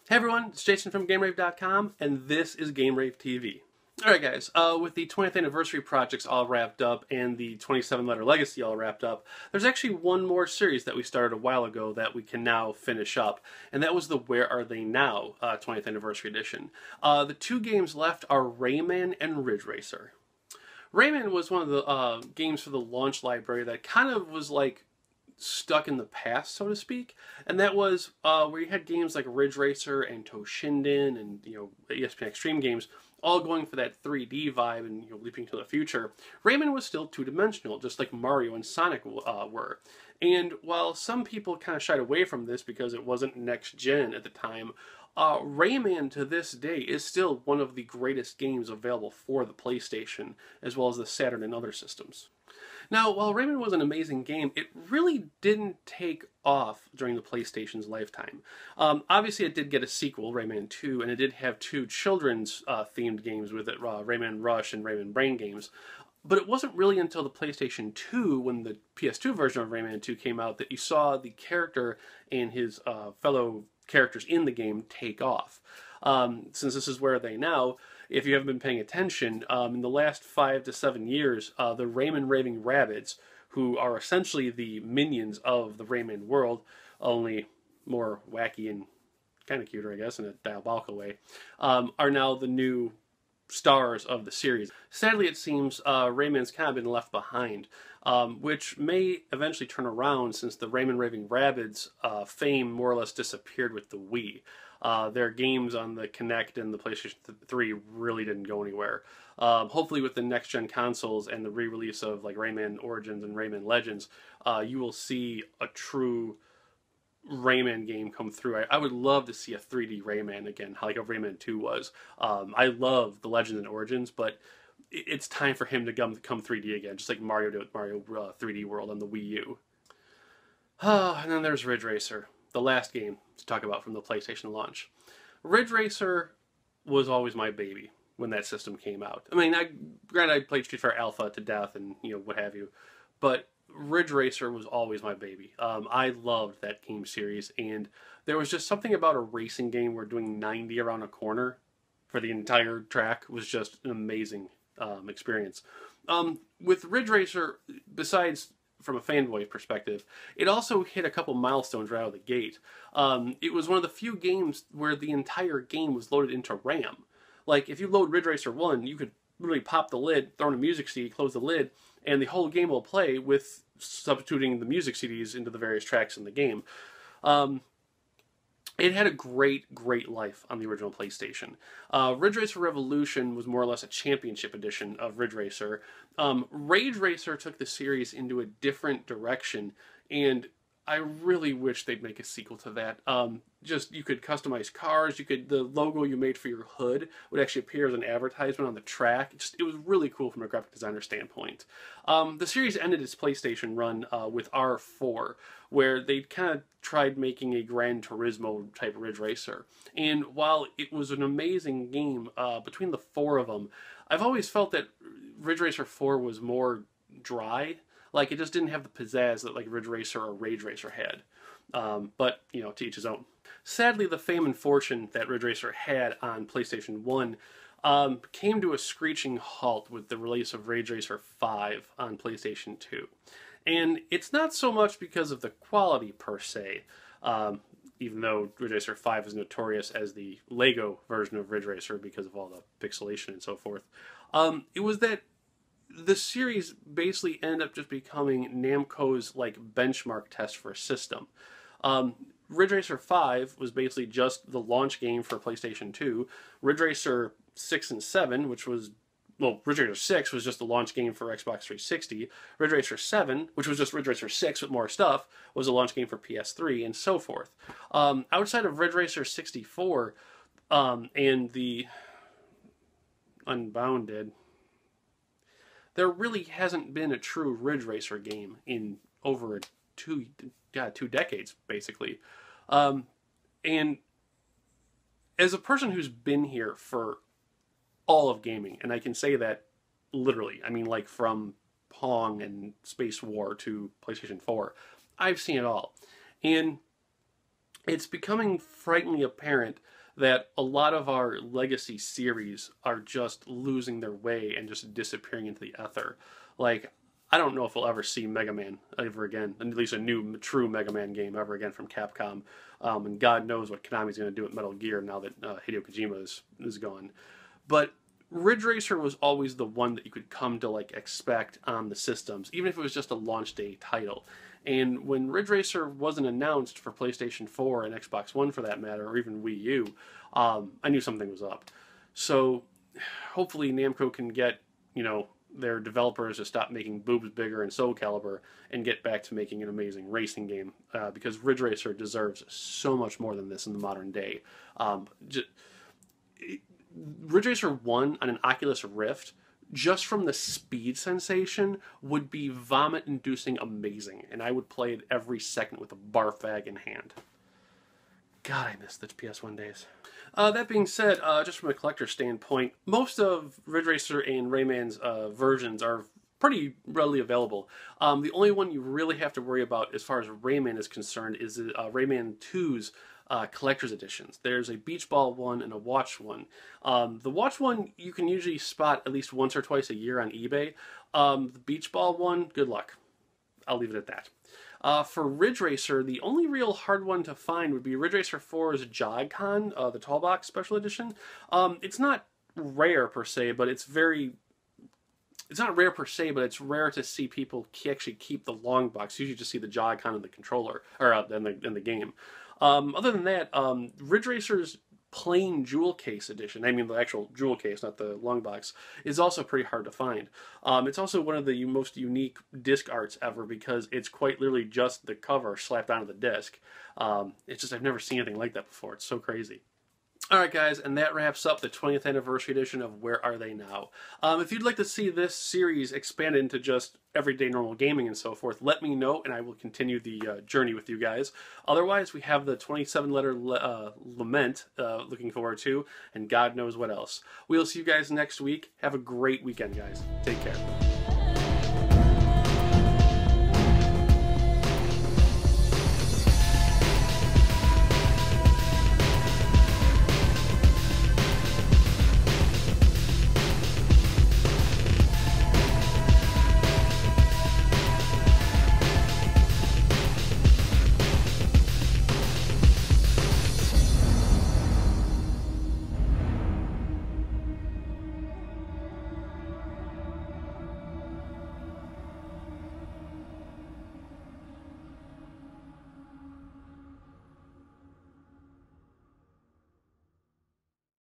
Hey everyone, it's Jason from GameRave.com, and this is GameRaveTV. Alright guys, with the 20th anniversary projects all wrapped up and the 27-letter legacy all wrapped up, there's actually one more series that we started a while ago that we can now finish up, and that was the Where Are They Now 20th anniversary edition. The two games left are Rayman and Ridge Racer. Rayman was one of the games for the launch library that kind of was like stuck in the past, so to speak, and that was where you had games like Ridge Racer and Toshinden and ESPN Extreme games all going for that 3D vibe and leaping to the future. Rayman was still two-dimensional, just like Mario and Sonic were. And while some people kind of shied away from this because it wasn't next gen at the time, Rayman to this day is still one of the greatest games available for the PlayStation, as well as the Saturn and other systems. Now, while Rayman was an amazing game, it really didn't take off during the PlayStation's lifetime. Obviously, it did get a sequel, Rayman 2, and it did have two children's themed games with it, Rayman Rush and Rayman Brain Games. But it wasn't really until the PlayStation 2, when the PS2 version of Rayman 2 came out, that you saw the character and his fellow characters in the game take off. Since this is Where Are They Now, if you haven't been paying attention, in the last 5 to 7 years, the Rayman Raving Rabbids, who are essentially the minions of the Rayman world, only more wacky and kind of cuter, I guess, in a diabolical way, are now the new stars of the series. Sadly, it seems Rayman's kind of been left behind, which may eventually turn around since the Rayman Raving Rabbids fame more or less disappeared with the Wii. Their games on the Kinect and the PlayStation 3 really didn't go anywhere. Hopefully with the next-gen consoles and the re-release of like Rayman Origins and Rayman Legends, you will see a true Rayman game come through. I would love to see a 3D Rayman again, like a Rayman 2 was. I love the Legends and Origins, but it's time for him to come 3D again, just like Mario did with Mario 3D World on the Wii U. And then there's Ridge Racer, the last game to talk about from the PlayStation launch. Ridge Racer was always my baby when that system came out. I mean, granted I played Street Fighter Alpha to death and what have you, but Ridge Racer was always my baby. I loved that game series, and there was just something about a racing game where doing 90 around a corner for the entire track was just an amazing experience. With Ridge Racer, besides from a fanboy perspective, it also hit a couple milestones right out of the gate. It was one of the few games where the entire game was loaded into RAM. Like, if you load Ridge Racer 1, you could literally pop the lid, throw in a music CD, close the lid, and the whole game will play with substituting the music CDs into the various tracks in the game. It had a great life on the original PlayStation. Ridge Racer Revolution was more or less a championship edition of Ridge Racer. Rage Racer took the series into a different direction, and I really wish they'd make a sequel to that. Just, you could customize cars, the logo you made for your hood would actually appear as an advertisement on the track. It was really cool from a graphic designer standpoint. The series ended its PlayStation run with R4, where they kind of tried making a Gran Turismo type Ridge Racer. And while it was an amazing game, between the four of them, I've always felt that Ridge Racer 4 was more dry. Like, it just didn't have the pizzazz that like Ridge Racer or Rage Racer had. But, to each his own. Sadly, the fame and fortune that Ridge Racer had on PlayStation 1 came to a screeching halt with the release of Rage Racer 5 on PlayStation 2. And it's not so much because of the quality per se, even though Ridge Racer 5 is notorious as the Lego version of Ridge Racer because of all the pixelation and so forth. It was that the series basically ended up just becoming Namco's like benchmark test for a system. Ridge Racer 5 was basically just the launch game for PlayStation 2. Ridge Racer 6 and 7, which was, well, Ridge Racer 6 was just the launch game for Xbox 360. Ridge Racer 7, which was just Ridge Racer 6 with more stuff, was a launch game for PS3, and so forth. Outside of Ridge Racer 64 and the Unbounded, there really hasn't been a true Ridge Racer game in over two decades, basically. And as a person who's been here for all of gaming, and I can say that literally, I mean, like from Pong and Space War to PlayStation 4, I've seen it all. And it's becoming frighteningly apparent that a lot of our legacy series are just losing their way and just disappearing into the ether. Like, I don't know if we'll ever see Mega Man ever again, at least a new true Mega Man game ever again from Capcom. And God knows what Konami's going to do with Metal Gear now that Hideo Kojima is gone. But Ridge Racer was always the one that you could come to like expect on the systems, even if it was just a launch day title. And when Ridge Racer wasn't announced for PlayStation 4 and Xbox One for that matter, or even Wii U, I knew something was up. So hopefully Namco can get, you know, their developers to stop making boobs bigger and Soul Calibur and get back to making an amazing racing game, because Ridge Racer deserves so much more than this in the modern day. Ridge Racer 1 on an Oculus Rift, just from the speed sensation, would be vomit-inducing amazing, and I would play it every second with a barf bag in hand. God, I miss the PS1 days. That being said, just from a collector standpoint, most of Ridge Racer and Rayman's versions are pretty readily available. The only one you really have to worry about as far as Rayman is concerned is Rayman 2's collector's editions. There's a beach ball one and a watch one. The watch one you can usually spot at least once or twice a year on eBay. The beach ball one, good luck. I'll leave it at that. For Ridge Racer, the only real hard one to find would be Ridge Racer 4's JogCon, the tall box special edition. It's not rare per se, but it's not rare per se, but it's rare to see people actually keep the long box. You usually just see the JogCon in the controller, or in the game. Other than that, Ridge Racer's plain jewel case edition, I mean the actual jewel case, not the long box, is also pretty hard to find. It's also one of the most unique disc arts ever because it's quite literally just the cover slapped onto the disc. It's just, I've never seen anything like that before. It's so crazy. Alright guys, and that wraps up the 20th anniversary edition of Where Are They Now? If you'd like to see this series expanded into just everyday normal gaming and so forth, let me know and I will continue the journey with you guys. Otherwise, we have the 27-letter lament looking forward to, and God knows what else. We'll see you guys next week. Have a great weekend, guys. Take care.